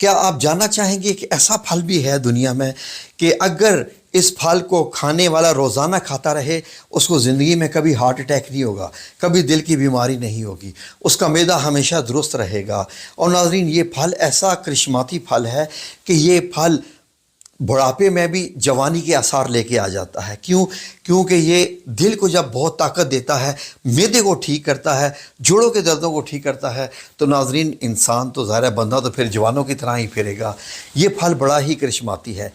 کیا آپ جاننا چاہیں گے کہ ایسا پھل بھی ہے دنیا میں کہ اگر اس پھل کو کھانے والا روزانہ کھاتا رہے اس کو زندگی میں کبھی ہارٹ اٹیک نہیں ہوگا، کبھی دل کی بیماری نہیں ہوگی، اس کا معدہ ہمیشہ درست رہے گا۔ اور ناظرین، یہ پھل ایسا کرشماتی پھل ہے کہ یہ پھل بڑھاپے میں بھی جوانی کے آثار لے کے آ جاتا ہے۔ کیونکہ یہ دل کو جب بہت طاقت دیتا ہے، معدے کو ٹھیک کرتا ہے، جوڑوں کے دردوں کو ٹھیک کرتا ہے، تو ناظرین انسان تو ظاہر ہے بندہ تو پھر جوانوں کی طرح ہی پھرے گا۔ یہ پھل بڑا ہی کرشماتی ہے۔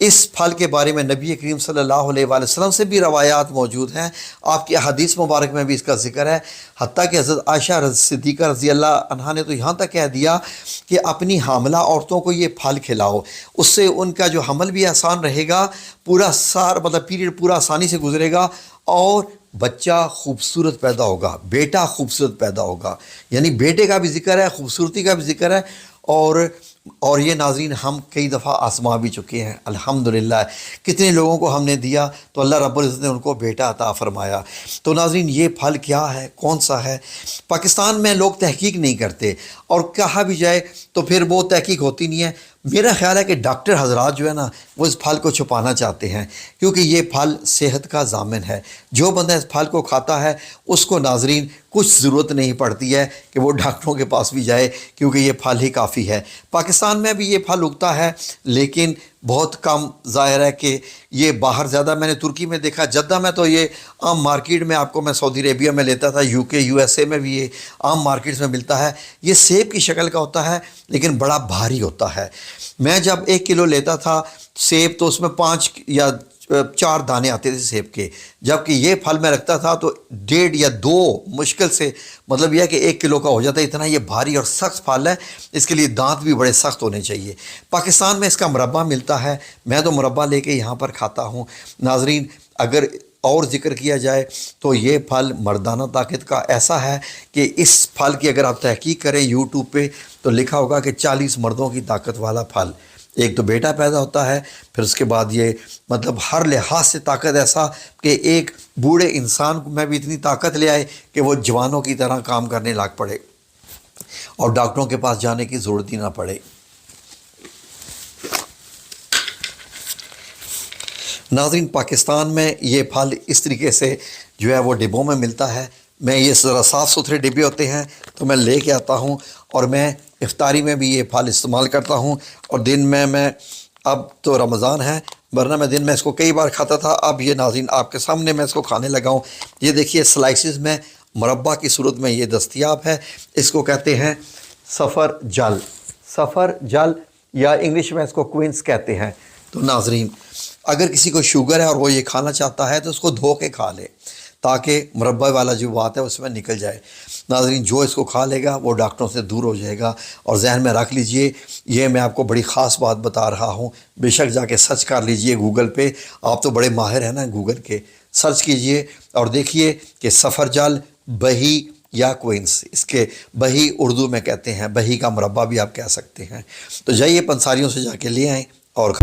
اس پھل کے بارے میں نبی کریم صلی اللہ علیہ وآلہ وسلم سے بھی روایات موجود ہیں، آپ کی حدیث مبارک میں بھی اس کا ذکر ہے۔ حتیٰ کہ حضرت عائشہ صدیقہ رضی اللہ عنہا نے تو یہاں تک کہہ دیا کہ اپنی حاملہ عورتوں کو یہ پھل کھلاؤ، اس سے ان کا جو حمل بھی آسان رہے گا، پورا پیریڈ پورا آسانی سے گزرے گا، اور بچہ خوبصورت پیدا ہوگا، بیٹا خوبصورت پیدا ہوگا۔ یعنی بیٹے کا بھی ذکر ہے، خوبصورتی کا بھی ذکر ہے، اور یہ ناظرین ہم کئی دفعہ آزما بھی چکے ہیں الحمدللہ۔ کتنے لوگوں کو ہم نے دیا تو اللہ رب العزت نے ان کو بیٹا عطا فرمایا۔ تو ناظرین یہ پھل کیا ہے، کون سا ہے؟ پاکستان میں لوگ تحقیق نہیں کرتے، اور کہا بھی جائے تو پھر وہ تحقیق ہوتی نہیں ہے۔ میرا خیال ہے کہ ڈاکٹر حضرات جو ہے نا، وہ اس پھل کو چھپانا چاہتے ہیں، کیونکہ یہ پھل صحت کا ضامن ہے۔ جو بندہ اس پھل کو کھاتا ہے اس کو ناظرین کچھ ضرورت نہیں پڑتی ہے کہ وہ ڈاکٹروں کے پاس بھی جائے، کیونکہ یہ پھل ہی کافی ہے۔ پاکستان میں بھی یہ پھل اگتا ہے، لیکن بہت کم۔ ظاہر ہے کہ یہ باہر زیادہ میں نے ترکی میں دیکھا، جدہ میں تو یہ عام مارکیٹ میں آپ کو، میں سعودی عربیہ میں لیتا تھا، UK USA میں بھی یہ عام مارکیٹس میں ملتا ہے۔ یہ سیب کی شکل کا ہوتا ہے، لیکن بڑا بھاری ہوتا ہے۔ میں جب 1 کلو لیتا تھا سیب تو اس میں 5 یا 4 دانے آتے تھے سیب کے، جبکہ یہ پھل میں رکھتا تھا تو 1.5 یا 2 مشکل سے، مطلب یہ ہے کہ 1 کلو کا ہو جاتا ہے۔ اتنا یہ بھاری اور سخت پھل ہے، اس کے لیے دانت بھی بڑے سخت ہونے چاہیے۔ پاکستان میں اس کا مربع ملتا ہے، میں تو مربع لے کے یہاں پر کھاتا ہوں۔ ناظرین اگر اور ذکر کیا جائے تو یہ پھل مردانہ طاقت کا ایسا ہے کہ اس پھل کی اگر آپ تحقیق کریں YouTube پہ تو لکھا ہوگا کہ 40 مردوں کی طاقت والا پھل۔ ایک تو بیٹا پیدا ہوتا ہے، پھر اس کے بعد یہ مطلب ہر لحاظ سے طاقت ایسا کہ ایک بوڑھے انسان میں بھی اتنی طاقت لے آئے کہ وہ جوانوں کی طرح کام کرنے لگ پڑے اور ڈاکٹروں کے پاس جانے کی ضرورت ہی نہ پڑے۔ ناظرین پاکستان میں یہ پھل اس طریقے سے جو ہے وہ ڈبوں میں ملتا ہے۔ میں یہ ذرا صاف ستھرے ڈبے ہوتے ہیں تو میں لے کے آتا ہوں، اور میں افطاری میں بھی یہ پھل استعمال کرتا ہوں۔ اور دن میں اب تو رمضان ہے، ورنہ میں دن میں اس کو کئی بار کھاتا تھا۔ اب یہ ناظرین آپ کے سامنے میں اس کو کھانے لگا ہوں۔ یہ دیکھیے سلائسز میں مربع کی صورت میں یہ دستیاب ہے۔ اس کو کہتے ہیں سفر جل یا انگلش میں اس کو کوئنس کہتے ہیں۔ تو ناظرین اگر کسی کو شوگر ہے اور وہ یہ کھانا چاہتا ہے تو اس کو دھو کے کھا لے، تاکہ مربع والا جو بات ہے اس میں نکل جائے۔ ناظرین جو اس کو کھا لے گا وہ ڈاکٹروں سے دور ہو جائے گا۔ اور ذہن میں رکھ لیجئے، یہ میں آپ کو بڑی خاص بات بتا رہا ہوں، بے شک جا کے سرچ کر لیجئے گوگل پہ، آپ تو بڑے ماہر ہیں نا گوگل کے، سرچ کیجئے اور دیکھیے کہ سفر جل، بہی یا کوئنس، اس کے بہی اردو میں کہتے ہیں، بہی کا مربع بھی آپ کہہ سکتے ہیں۔ تو جائیے پنساریوں سے جا کے لے آئیں اور